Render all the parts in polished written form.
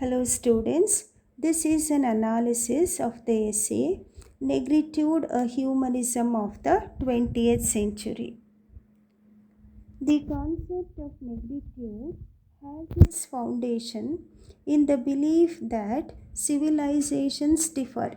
Hello, students. This is an analysis of the essay Negritude, a Humanism of the 20th Century. The concept of negritude has its foundation in the belief that civilizations differ.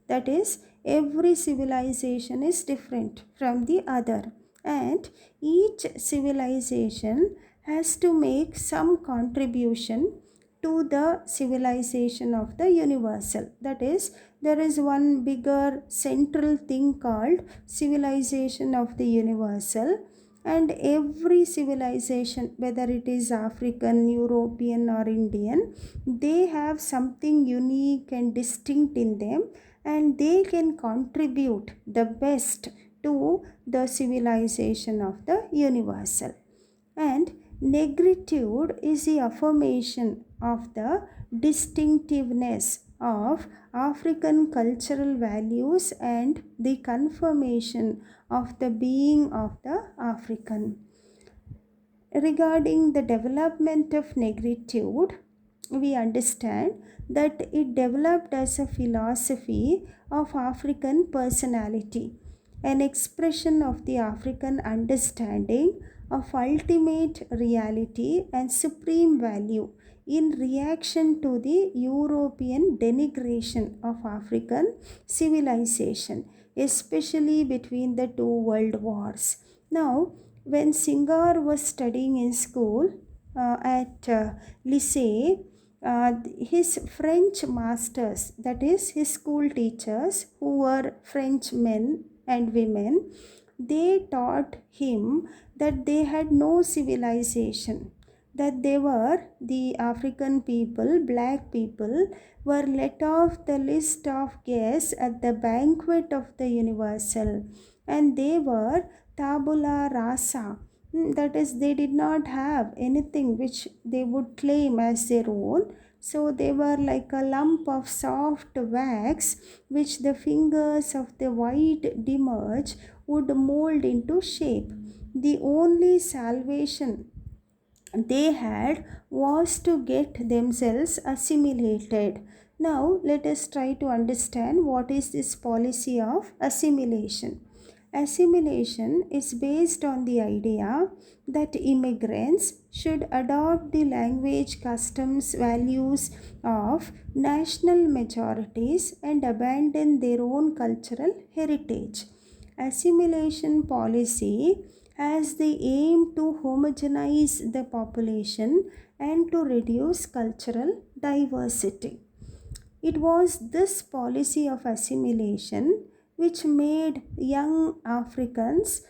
That is, every civilization is different from the other, and each civilization has to make some contribution to the civilization of the universal. That is, there is one bigger central thing called civilization of the universal, and every civilization, whether it is African, European, or Indian, they have something unique and distinct in them, and they can contribute the best to the civilization of the universal. And negritude is the affirmation of the distinctiveness of African cultural values and the confirmation of the being of the African. Regarding the development of negritude, we understand that it developed as a philosophy of African personality, an expression of the African understanding of ultimate reality and supreme value in reaction to the European denigration of African civilization, especially between the two world wars. Now, when Singar was studying in school at Lycée, his French masters, that is, his school teachers, who were French men and women, they taught him that they had no civilization, that they were the African people, black people, were let off the list of guests at the banquet of the universal, and they were tabula rasa. That is, they did not have anything which they would claim as their own. So they were like a lump of soft wax which the fingers of the white demerge would mold into shape. The only salvation they had was to get themselves assimilated. Now, let us try to understand what is this policy of assimilation. Assimilation is based on the idea that immigrants should adopt the language, customs, values of national majorities and abandon their own cultural heritage. Assimilation policy has the aim to homogenize the population and to reduce cultural diversity. It was this policy of assimilation which made young Africans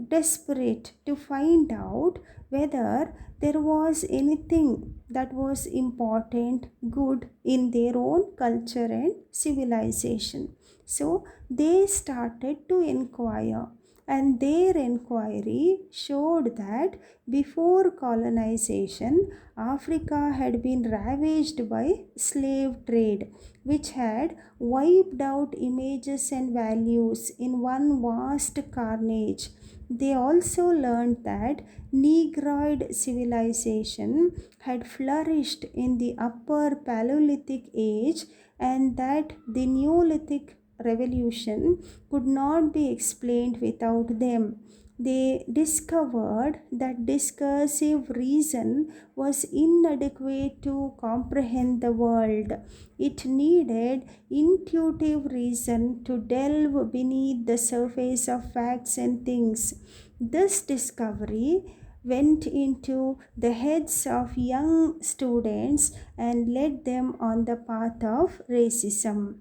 desperate to find out whether there was anything that was important, good in their own culture and civilization. So they started to inquire, and their inquiry showed that before colonization, Africa had been ravaged by slave trade, which had wiped out images and values in one vast carnage. They also learned that Negroid civilization had flourished in the upper Paleolithic age, and that the Neolithic revolution could not be explained without them. They discovered that discursive reason was inadequate to comprehend the world. It needed intuitive reason to delve beneath the surface of facts and things. This discovery went into the heads of young students and led them on the path of racism.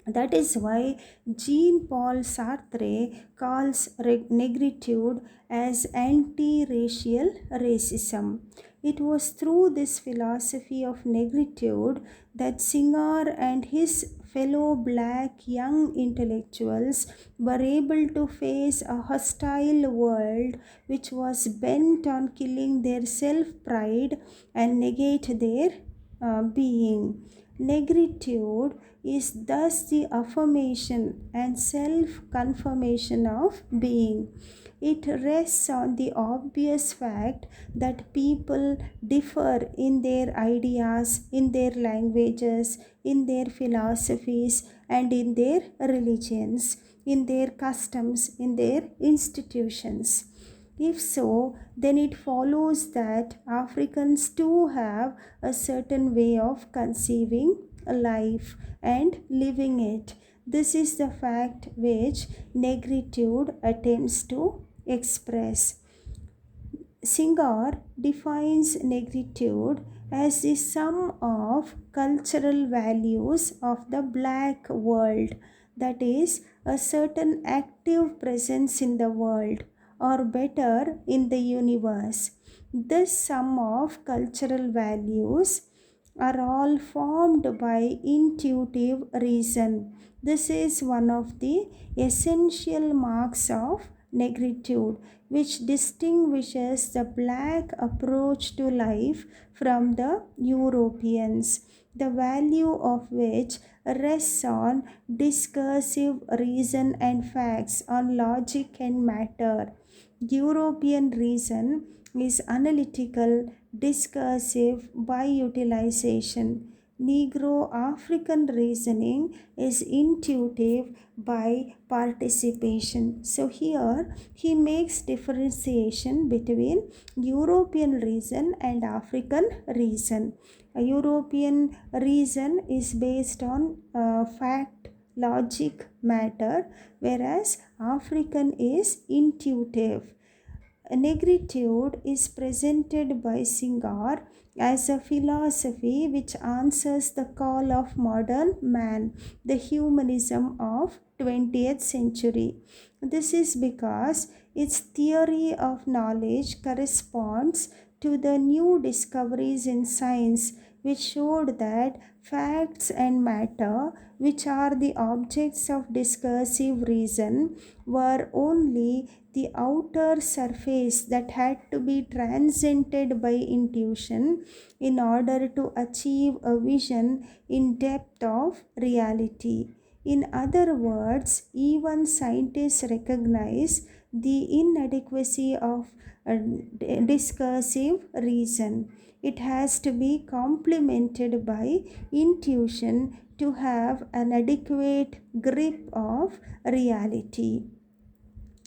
That is why Jean Paul Sartre calls negritude as anti racial racism. It was through this philosophy of negritude that Singer and his fellow black young intellectuals were able to face a hostile world which was bent on killing their self pride and negate their being. Negritude is thus the affirmation and self-confirmation of being. It rests on the obvious fact that people differ in their ideas, in their languages, in their philosophies, and in their religions, in their customs, in their institutions. If so, then it follows that Africans too have a certain way of conceiving a life and living it. This is the fact which Negritude attempts to express. Singer defines negritude as the sum of cultural values of the black world, that is, a certain active presence in the world, or better, in the universe. This sum of cultural values are all formed by intuitive reason. This is one of the essential marks of negritude, which distinguishes the black approach to life from the Europeans, the value of which rests on discursive reason and facts, on logic and matter. European reason is analytical, discursive by utilization. Negro African reasoning is intuitive by participation. So here he makes differentiation between European reason and African reason. A European reason is based on fact, logic, matter, whereas African is intuitive. Negritude is presented by Singer as a philosophy which answers the call of modern man, the humanism of 20th century. This is because its theory of knowledge corresponds to the new discoveries in science, which showed that facts and matter, which are the objects of discursive reason, were only the outer surface that had to be transcended by intuition in order to achieve a vision in depth of reality. In other words, even scientists recognize the inadequacy of discursive reason. It has to be complemented by intuition to have an adequate grip of reality.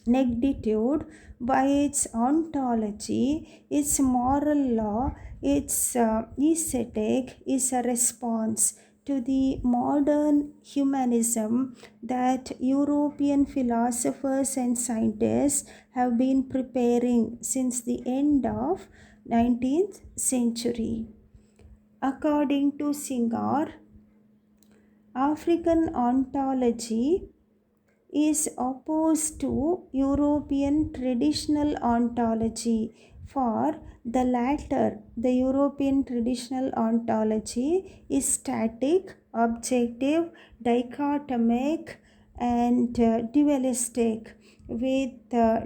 Negritude, by its ontology, its moral law, its aesthetic, is a response to the modern humanism that European philosophers and scientists have been preparing since the end of 19th century. According to Singer, African ontology is opposed to European traditional ontology. For the latter, the European traditional ontology is static, objective, dichotomic, and dualistic, with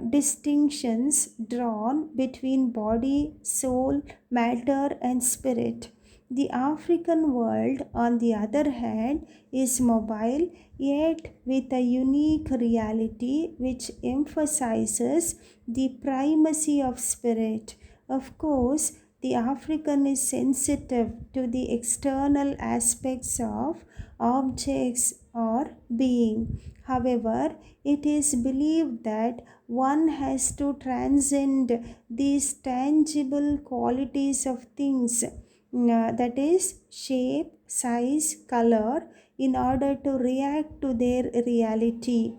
distinctions drawn between body, soul, matter, and spirit. The African world, on the other hand, is mobile, yet with a unique reality which emphasizes the primacy of spirit. Of course, the African is sensitive to the external aspects of objects or being. However, it is believed that one has to transcend these tangible qualities of things, that is, shape, size, color, in order to react to their reality.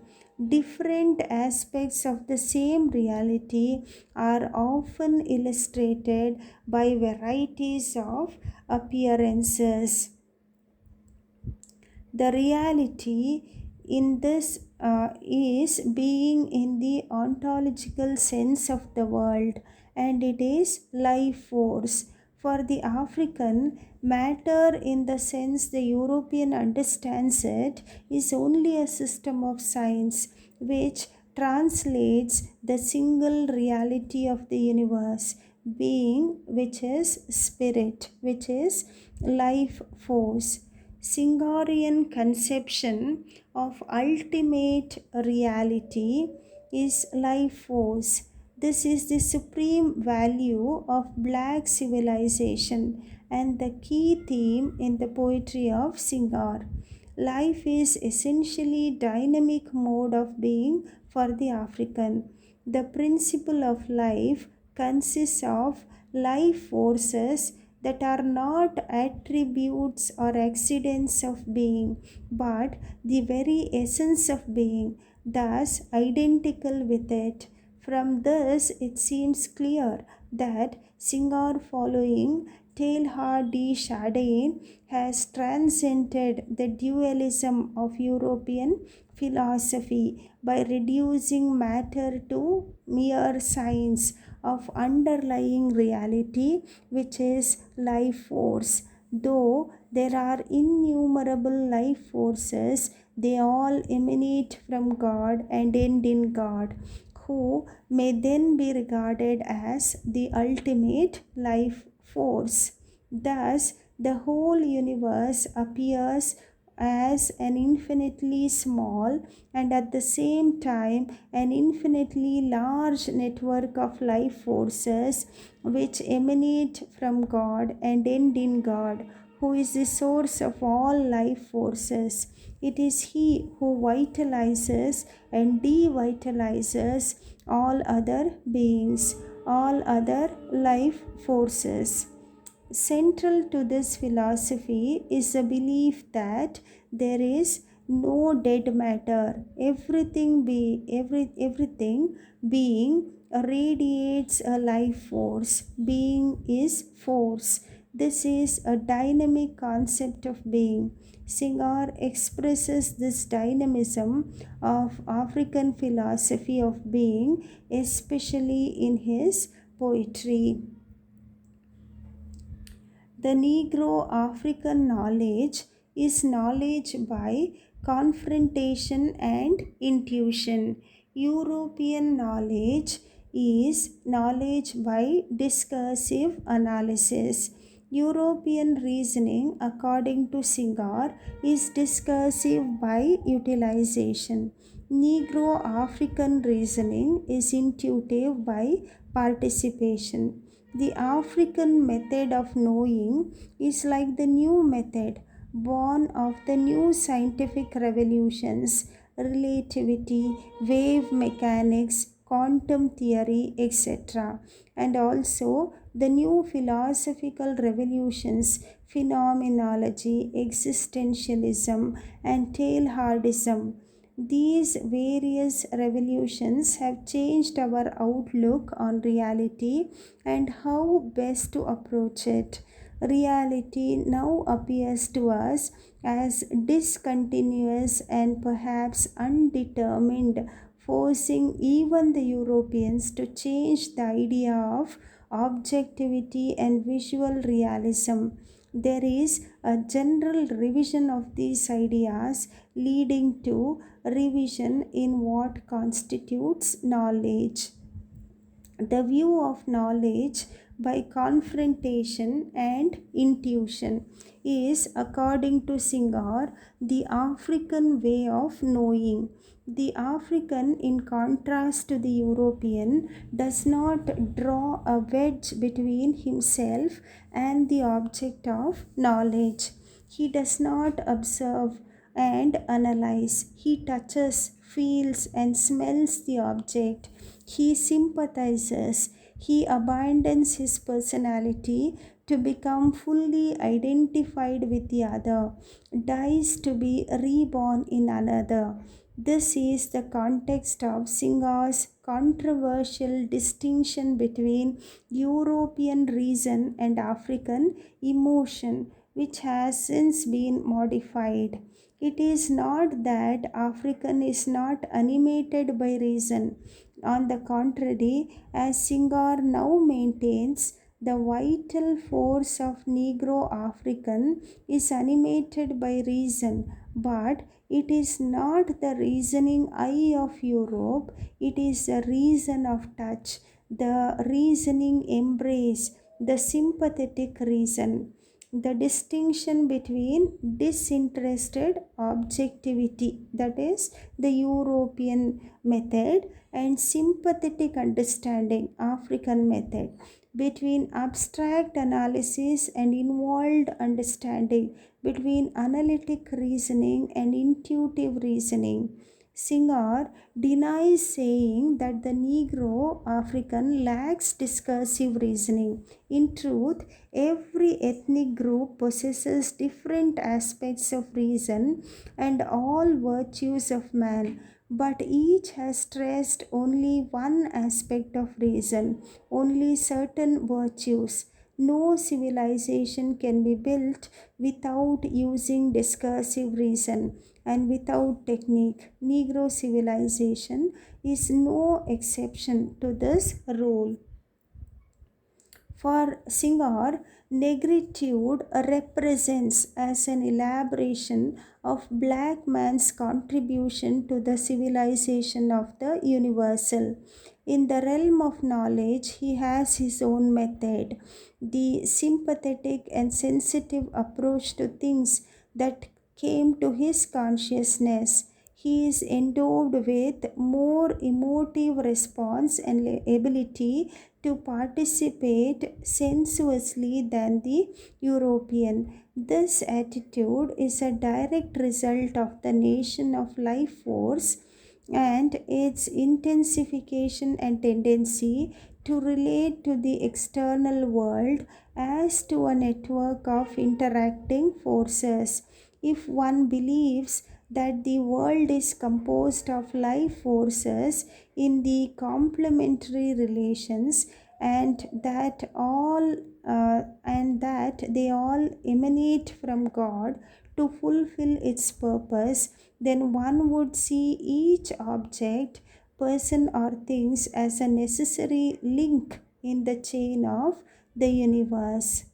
Different aspects of the same reality are often illustrated by varieties of appearances. The reality in this is being in the ontological sense of the world, and it is life force. For the African, matter in the sense the European understands it is only a system of science which translates the single reality of the universe, being, which is spirit, which is life force. Singarian conception of ultimate reality is life force. This is the supreme value of black civilization and the key theme in the poetry of Singar. Life is essentially dynamic mode of being for the African. The principle of life consists of life forces that are not attributes or accidents of being, but the very essence of being, thus identical with it. From this, it seems clear that Singar, following Teilhard de Chardin, has transcended the dualism of European philosophy by reducing matter to mere signs of underlying reality, which is life force. Though there are innumerable life forces, they all emanate from God and end in God, who may then be regarded as the ultimate life force. Thus, the whole universe appears as an infinitely small and at the same time an infinitely large network of life forces which emanate from God and end in God, who is the source of all life forces. It is He who vitalizes and devitalizes all other beings, all other life forces. Central to this philosophy is a belief that there is no dead matter. Everything being radiates a life force. Being is force. This is a dynamic concept of being. Singar expresses this dynamism of African philosophy of being, especially in his poetry. The Negro African knowledge is knowledge by confrontation and intuition. European knowledge is knowledge by discursive analysis. European reasoning, according to Singar, is discursive by utilization. Negro African reasoning is intuitive by participation. The African method of knowing is like the new method, born of the new scientific revolutions, relativity, wave mechanics, quantum theory, etc., and also the new philosophical revolutions, phenomenology, existentialism, and Teilhardism. These various revolutions have changed our outlook on reality and how best to approach it. Reality now appears to us as discontinuous and perhaps undetermined, forcing even the Europeans to change the idea of objectivity and visual realism. There is a general revision of these ideas, leading to revision in what constitutes knowledge. The view of knowledge by confrontation and intuition is, according to Singar, the African way of knowing. The African, in contrast to the European, does not draw a wedge between himself and the object of knowledge. He does not observe and analyze. He touches, feels, and smells the object. He sympathizes. He abandons his personality to become fully identified with the other, dies to be reborn in another. This is the context of Singar's controversial distinction between European reason and African emotion, which has since been modified. It is not that African is not animated by reason. On the contrary, as Singar now maintains, the vital force of Negro African is animated by reason, but it is not the reasoning eye of Europe, it is the reason of touch, the reasoning embrace the sympathetic reason. The distinction between disinterested objectivity, that is the European method, and sympathetic understanding, African method, between abstract analysis and involved understanding, between analytic reasoning and intuitive reasoning. Singer denies saying that the Negro African lacks discursive reasoning. In truth, every ethnic group possesses different aspects of reason and all virtues of man, but each has stressed only one aspect of reason, only certain virtues. No civilization can be built without using discursive reason and without technique. Negro civilization is no exception to this rule. For Singer, negritude represents as an elaboration of black man's contribution to the civilization of the universal. In the realm of knowledge, he has his own method, the sympathetic and sensitive approach to things that came to his consciousness. He is endowed with more emotive response and ability to participate sensuously than the European. This attitude is a direct result of the nation of life force and its intensification and tendency to relate to the external world as to a network of interacting forces. If one believes that the world is composed of life forces in the complementary relations and that they all emanate from God to fulfill its purpose, then one would see each object, person, or things as a necessary link in the chain of the universe.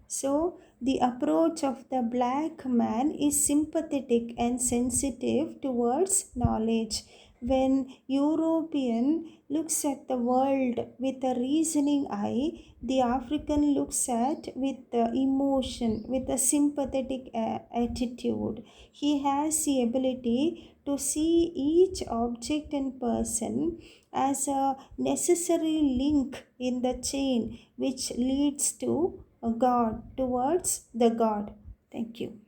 So, the approach of the black man is sympathetic and sensitive towards knowledge. When European looks at the world with a reasoning eye, the African looks at with the emotion, with a sympathetic attitude. He has the ability to see each object and person as a necessary link in the chain which leads to a God, towards the God. Thank you.